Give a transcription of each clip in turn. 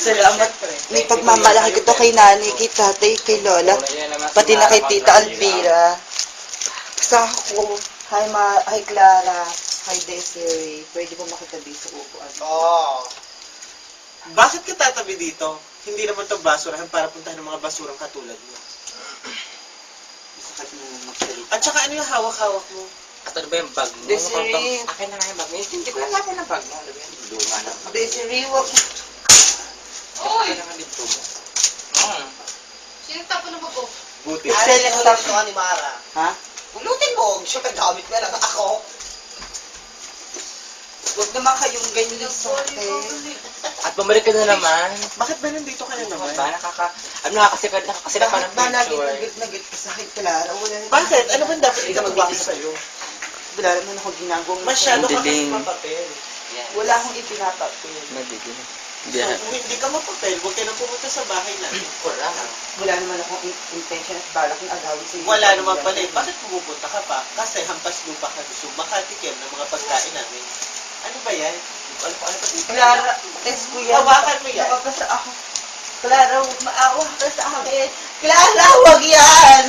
Salamat. May pagmamalaki ito kay nanay, kay tatay, kay lola, pati na kay tita Alvira. Sa ako, hi Clara, hi Desiree, pwede ba makitabi sa upuan? Oo. Bakit ka tatabi dito? Hindi naman ito basurahan para puntahan ng mga basurang katulad mo. Sakit mo magsalita. At saka ano yung hawak-hawak mo? At ano ba yung bag mo? Desiree. Akin na nga yung bag mo. Hindi ko alam yung bag mo. Ano ba yan? Luma na. Desiree, wag. Oy! Ano nga dito mo? Sino tapo na mag-off? Buti. Select ito ni Mara. Ha? Ulutin mo. Siya gamit na lang ako. Huwag naman kayong ganyan sa akin. At bumalik ka na naman. Bakit ba nandito ka na naman? Ba, ano nakakasira pa ng Ba lagi picture. nagit ka sa akin, Clara? Wala na. Bakit? Ano ba dapat ikaw magbawas sa'yo? Wala naman ako ginagawang Masyado ka kasi Dilim. mapapel. Wala akong ipinapapil. Madilim. So, kung hindi ka mapapel, huwag ka na pumunta sa bahay namin. Wala. Wala naman akong intention at balak ng agawin sa iyo. Wala naman pala eh. Bakit pumupunta ka pa? Kasi hampas lupa ka gusto makatikim ng mga pagkain namin. Ano ba yan? Ano ba ito? Clara, test ko yan. Hawakan mo yan. Huwag ka sa ako. Clara, huwag maawa ka sa akin. Clara, huwag yan!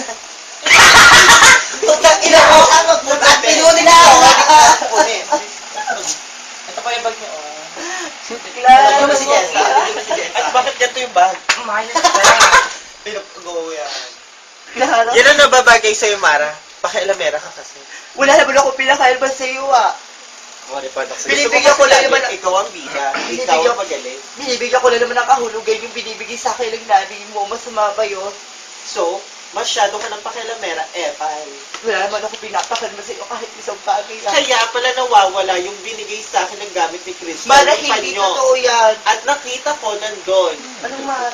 Tutang ina mo! At pinunin na! Ito pa yung bag niyo. Clara, Bigyan mo si huwag Jessa. yan. Bigyan mo si Jessa. At bakit ganito yung bag? Umayos ka. Pinag-go yan. Clara, Yan ang nababagay sa'yo, Mara. Pakialamera ka kasi. wala naman ako pinakailban sa iyo ah. Binibigyan ko lang naman ang... Ikaw ang bida. Ikaw ang magaling. Binibigyan ko lang naman ng kahulugan yung binibigay sa akin ng nanay mo. Masama ba yun? So, masyado ka ng pakialamera, epal. Wala naman ako pinapakalma sa iyo kahit isang bagay ah. Kaya pala nawawala yung binigay sa akin ng gamit ni Chris. Mara, Yung hindi panyo. totoo yan. At nakita ko nandun. Anong Mara?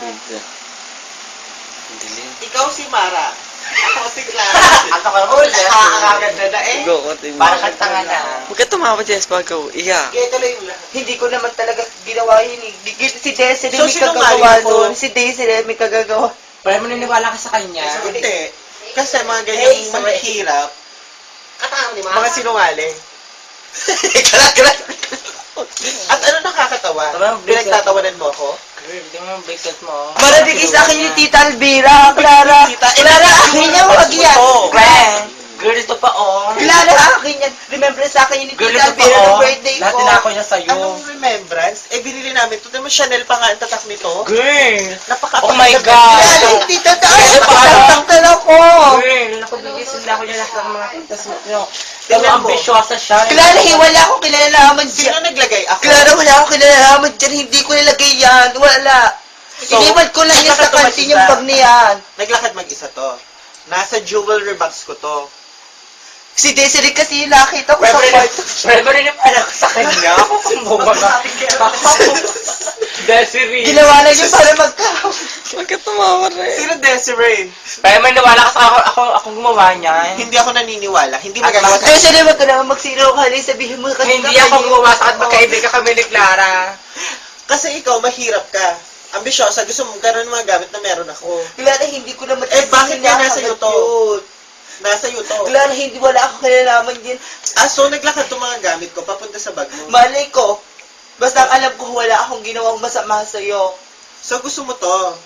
Dilim. Ikaw si Mara. Ako si Clara. At ako naman Oh, si Jess. nakakaganda na eh. Go, konti mo. Parang kang tanga na. Huwag ka tumawa, Jess, pag go. Iya. Kaya tuloy mo lang. Hindi ko naman talaga ginawa yun eh. Si Desiree So, may sinungaling kagagawa ko. nun. Si Desiree may kagagawa. Pero maniniwala ka sa kanya. Hindi. Kasi mga ganyang mga hirap, Katao ni mga sinungaling. At ano nakakatawa? Tama, Pinagtatawanan mo ako? Girl, hindi mo yung bracelet mo. Marabigay sa akin yung Tita Alvira. Clara, Clara, akin yan. Huwag yan. Girl, ito pa oh. Clara, akin yan. Remember sa akin yung Girl, Tita ito pa Alvira ng oh. birthday Lahat ko. tinako niya sa'yo. Anong remembrance? Eh, binili namin ito. Naman Chanel pa nga ang tatak nito. Girl! Napaka- Oh my God! Clara, hindi totoo. Girl, Masasaktan ako. Girl, nakabigay sila ko niya lahat ng mga pintas mo. Pero Tingnan mo. ambisyosa siya. Clara, wala akong kinalalaman Sino dyan. naglagay? Ako. Clara, wala akong kinalalaman dyan. Hindi ko nilagay yan. Wala. So, Iniwan ko lang yan sa naglakad kantin mag-isa. yung bag niyan. Naglakad mag-isa to. Nasa jewelry box ko to. Si Desiree kasi yung nakita ko sa kwarto. Pero rin yung anak sa kanya. Ako kung bumaga. Desiree. Ginawa lang yun para magkaw. Huwag ka tumawa rin. Sino Desiree? Pero may nawala ka sa ako gumawa niya. Hindi ako naniniwala. Hindi mo Agad- Desiree, wag ka naman magsinungaling. Sabihin mo kasi Hindi ako gumawa sa akin. Magkaibigan kami ni Clara. Kasi ikaw, mahirap ka. Ambisyosa, gusto mo karoon ng mga gamit na meron ako. Clara, hindi ko naman Eh, bakit nga nasa iyo to? yun. Nasa iyo to. Clara, hindi wala ako kinalaman din. So naglakad itong mga gamit ko papunta sa bag mo. Malay ko. Basta ang alam ko wala akong ginawang masama sa'yo. So gusto mo to?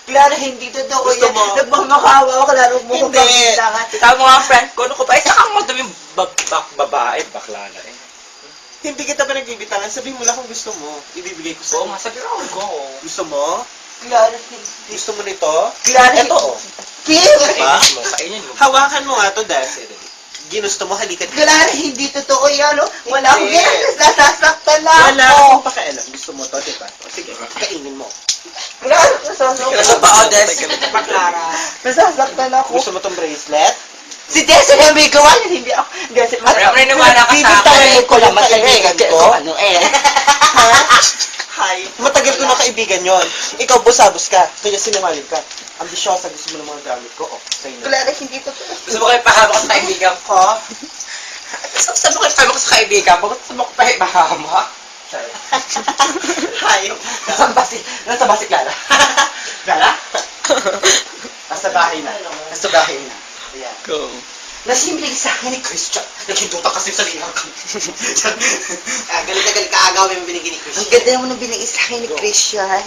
Clara, hindi totoo Gusto yan. mo? Nagmamakawa ako, Clara, huwag mo ko Hindi. pagbilangan. Tama mga friend ko, ano ko ba? Isa kang madaming babae. Bakla na eh. Hindi kita pa nagbibitangan. Sabihin mo lang kung gusto mo. Ibibigay ko Oo sa'yo. nga, sabi ko go. Gusto mo? Clara, hindi. Gusto mo nito? Clara, Ito oh. Kim! Diba? Kainin mo, kainin mo. Hawakan mo nga to, Desiree. Ginusto mo, halikat ka. Clara, hindi totoo yan, no? Wala akong Hindi. ginagawa. Nasasaktan na Wala ako. akong pakialam. Gusto mo to, diba? O, sige, kainin mo. Clara, nasasaktan Ano ba, ako. Odes? Pa, Clara. Nasasaktan ako. Gusto mo tong bracelet? Si Desiree may gawa yan, hindi ako. Desiree, Pero naniniwala ka sa bibitawan akin. ko lang Kaibigan matagal ko? ano eh. Hi. Matagal ko na kaibigan yon. Ikaw, busabos ka. Kaya sinungaling ka. Ambisyosa, gusto mo ng mga gamit ko. Oh, sa'yo na. Clara, hindi totoo. Gusto mo kayo pahamak sa kaibigan ko? Gusto mo kayo pahamak sa kaibigan ko? Gusto mo ko pahamak? Hi. Nasa ba si Clara? Clara? Nasa bahay na. Nasa bahay na. Ayan. Go. Nasimlig sa akin ni Christian, naghinduta kasi sa liang ko. Galit na galit ka agaw may binigay ni Ang ganda naman ng binigay sa akin ni Christian.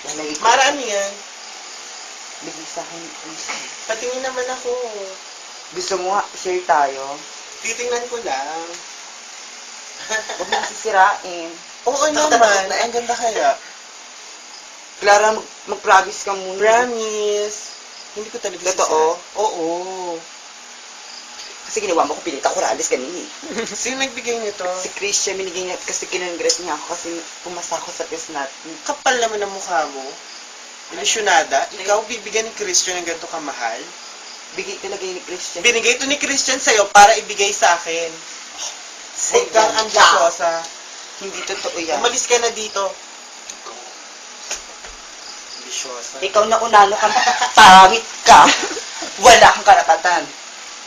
Lalagay ko. Mara, ano yan? Bigay sa akin. Patingin naman ako. Gusto mo nga, share tayo? Titingnan ko lang. Huwag mo sisirain. Oo naman. Ang ganda kaya. Clara, mag-promise ka muna. Promise. Hindi ko talaga Totoo? sisira. Oo. Kasi ginawa mo ko pinita ko ralis kanina eh. Sino nagbigay nito? Si Christian, binigay niya kasi kinongret niya ako kasi pumasa ako sa test natin. Kapal naman ang mukha mo. Ilusyonada. Ikaw bibigyan ni Christian ng ganito kamahal? Bigay talaga yun ni Christian. Binigay ito ni Christian sa'yo para ibigay sa akin. Huwag kang ambisyosa. Hindi totoo yan. Umalis ka na dito. Ambisyosa. Ikaw na unano ka, pangit ka. Wala kang karapatan.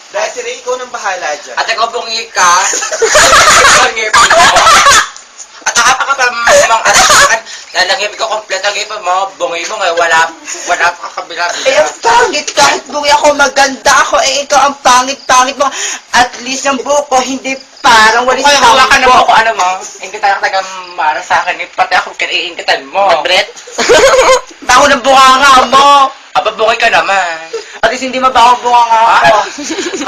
Dahil si Ray, ikaw nang bahala dyan. At ikaw bungi ka. Bungi mo. At nakapaka pa mang asakan. Lalangip ko kompleto ang ipa mo. Bungi mo ngayon. Wala pa kabila. Eh, ang pangit kahit buwi ako, maganda ako, eh, ikaw ang pangit-pangit mo. At least ang buhok ko, hindi parang walis Kaya hawa ka na mo tambo. kung ano mo. Ingkitan ka taga mara sa akin. Pati ako kiniingkitan mo. Brett? Bako ng bunganga mo. Aba, bungi ka naman. At least hindi mabaho bunganga ako.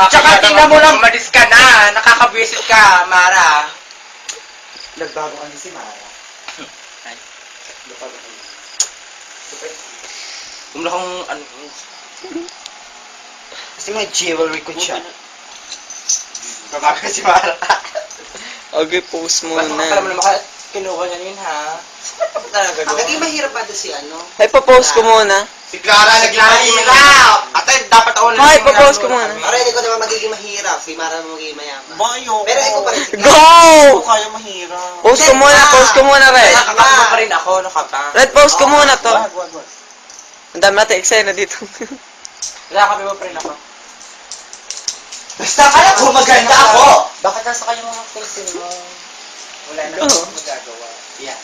Tsaka tingnan mo lang. Umalis ka na. Nakakabisit ka, Mara. Nagbago ka si Mara. Ay. Nagbago ka niya. Umula kong ano. Kasi mga jewelry ko siya. Babago si Mara. Okay, post Ba't muna. mga pala mo naman kinuha niya yun, ha? Talaga doon. Naging mahirap ba si ano? Ay, papost ko muna. Si Clara naglalahirap! Ate, dapat ako na. Ay, papost ko muna. Para hindi ko naman magiging mahirap. Si Mara magiging mayaman. Bayo. Pero ikaw pa rin. Go! Ako kaya mahirap. Post ko muna, post ko muna, Red. Nakakasama pa rin ako, ano ka ba? Red, post ko muna to. Wag, wag, wag. Ang dami natin eksena dito. Nakakabi mo pa rin ako. Basta kaya ko maganda ako. Bakit nasa kayo mga faces mo? Wala na Oo. akong magagawa. Yeah.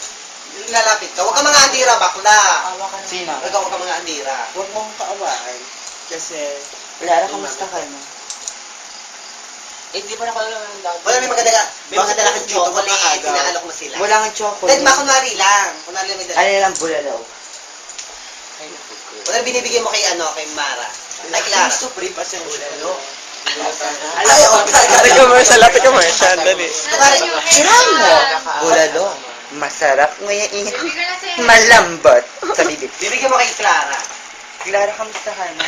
Lalapit ka. Huwag ka mga andira, bakla. Awa ka na. Sino? Huwag ka mga andira. Huwag mong kaawaan. Kasi, Clara, kamusta ka na? Eh, di ba na alam ng dati? Wala may maganda ka. May Bakit maganda ka dito chocolate. ka maaga? Sinaalok mo sila. Wala kang chocolate. Dahil makunwari lang. Kunwari lang may dala. Ano lang bulalaw? Ay, naku. Wala binibigay mo kay ano, kay Mara. Ay, Clara. Supreme pasensya. Ay, oh, Ate commercial, ate commercial. Dali. Kunwari, Tirahan mo. Bulalo. Masarap ngayon. Malambot. Sa bibig. bibigyan mo kay Clara. Clara, kamusta ka na?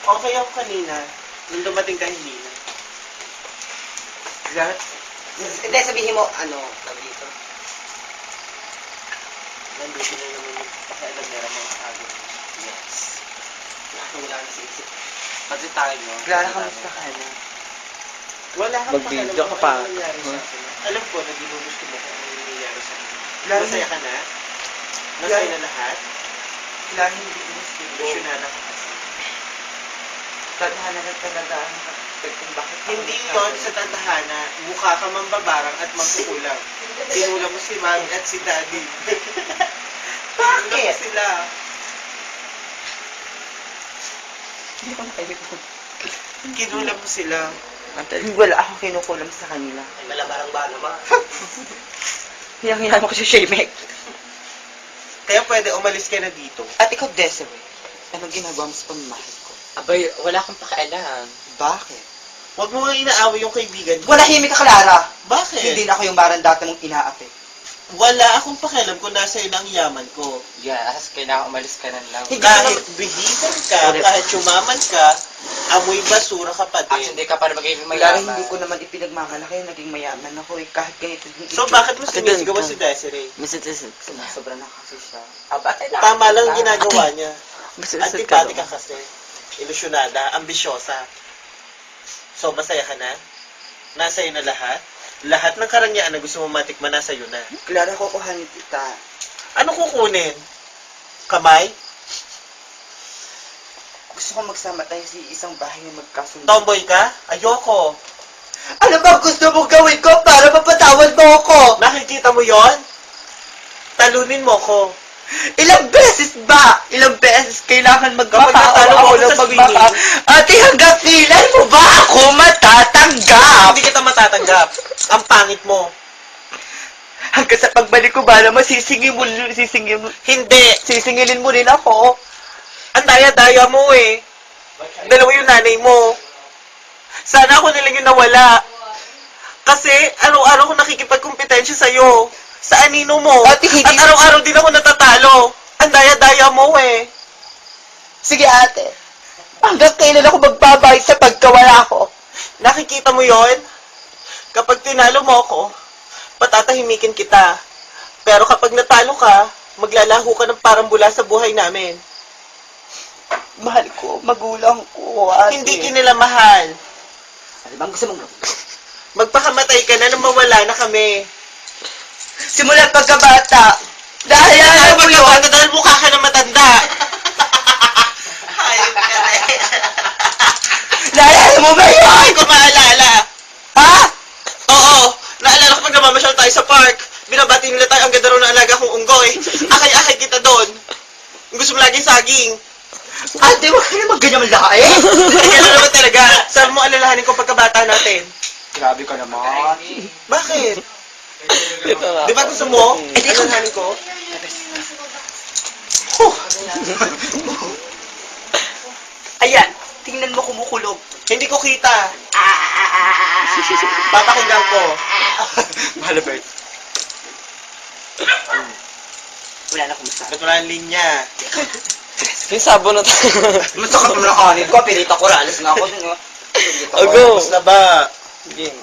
Okay ako kanina. Nung dumating ka, hindi na. Clara, Hindi, sabihin mo, ano, sabi dito. Nandito na naman yung pakialam meron mga agad. Yes. Wala na si isip. Pati tayo. Clara, kamusta ka na? Wala kang Mag-video pakialam ka kung pa. ano nangyari sa akin. Alam ko na ginugusto mo kung ano nangyayari sa akin. Lalo- Masaya ka na? Masaya na lahat? Clara, hindi gusto mo. Ilusyonada ka kasi. Tadhana na talaga ang kung bakit ako Hindi nagsabi. yon sa tadhana. Mukha ka mambabarang at mangkukulang. Tinulang mo si Mami at si Daddy. Tinulang mo sila. Hindi ko nakayot. Kinulang mo sila. Wala akong kinukulam sa kanila. Ay, malabarang ba naman? Hiyang-hiyan ko si Shemek. Kaya pwede umalis ka na dito. At ikaw, Desiree, anong ginagawa mo sa pamamahal ko? Abay, wala akong pakialam. Bakit? Huwag mo nga inaaway yung kaibigan mo. Wala himik ka, Clara! Bakit? Hindi na ako yung marandata mong inaapi. Wala akong pakialam kung nasa iyo na ang yaman ko. Yes, kailangan umalis ka na lang. Hindi Kahit bihisan ka, kahit yumaman ka, amoy basura ka pa At din. hindi ka para magiging Clara, mayaman. hindi ko naman ipinagmamalaki, naging mayaman ako eh. Kahit ganito din. So bakit mo Ate, sinisigawan doon si ka. Desiree? Sobra na kasi siya. Aba, kailangan. Tama lang ang ginagawa niya. Basta Antipati ka kasi. Ilusyonada, ambisyosa. So masaya ka na? Nasa iyo na lahat? Lahat ng karangyaan na gusto mo matikman nasa iyo na. Clara, kukuhanin kita. Ano kukunin? Kamay? Gusto ko magsama tayo sa isang bahay na magkasundo. Tomboy ka? Ayoko. Ano ba gusto mong gawin ko para mapatawad mo ako? Nakikita mo yon? Talunin mo ko. Ilang beses ba? Ilang beses kailangan Kapag magmaka natalo ako ako ng sa magmaka? swimming. Ate, hanggang kailan mo ba ako matatanggap? Hindi kita matatanggap. Ang pangit mo. Hanggang sa pagbalik ko, bala mo, sisingilin mo rin ako. Ang daya-daya mo eh. Dalawa yung nanay mo. Sana ako nilang yung nawala. Kasi araw-araw ko nakikipagkompetensya sa'yo. Sa anino mo. Ate, hindi- At araw-araw din ako natatalo. Ang daya-daya mo eh. Sige ate, hanggang kailan ako magbabayad sa pagkawala ko? Nakikita mo yon? Kapag tinalo mo ako, patatahimikin kita. Pero kapag natalo ka, maglalaho ka ng parang bula sa buhay namin. Mahal ko, magulang ko, ate. Hindi kinila mahal. Ano bang gusto mong Magpakamatay ka na nang mawala na kami. Simula pagkabata, dahil alam mo yun, Dahil mukha ka na matanda. naalala mo ba yun? Bakit ko maalala? Ha? Oo, naalala ko pag namamasyal tayo sa park. Binabati nila tayo, ang ganda raw na alaga kong unggoy. Akay-akay kita doon. Gusto mo laging saging. Ate, huwag ka naman ganyan malaki. Kaya naman talaga, sabi mo alalahanin ko pagkabata natin. Grabe ka naman. Bakit? Dito na. Di ba gusto mo? Alalahanin ko? Ayan, tingnan mo kumukulog. Hindi ko kita. Papakinggan ko. Mahal Bert. Wala na kumusta. Ba't wala ang linya? Yung sabon na tayo. Masakap mo na kanin ko, pinita ko, ralas nga ako dun. Ago. Tapos na ba? Game.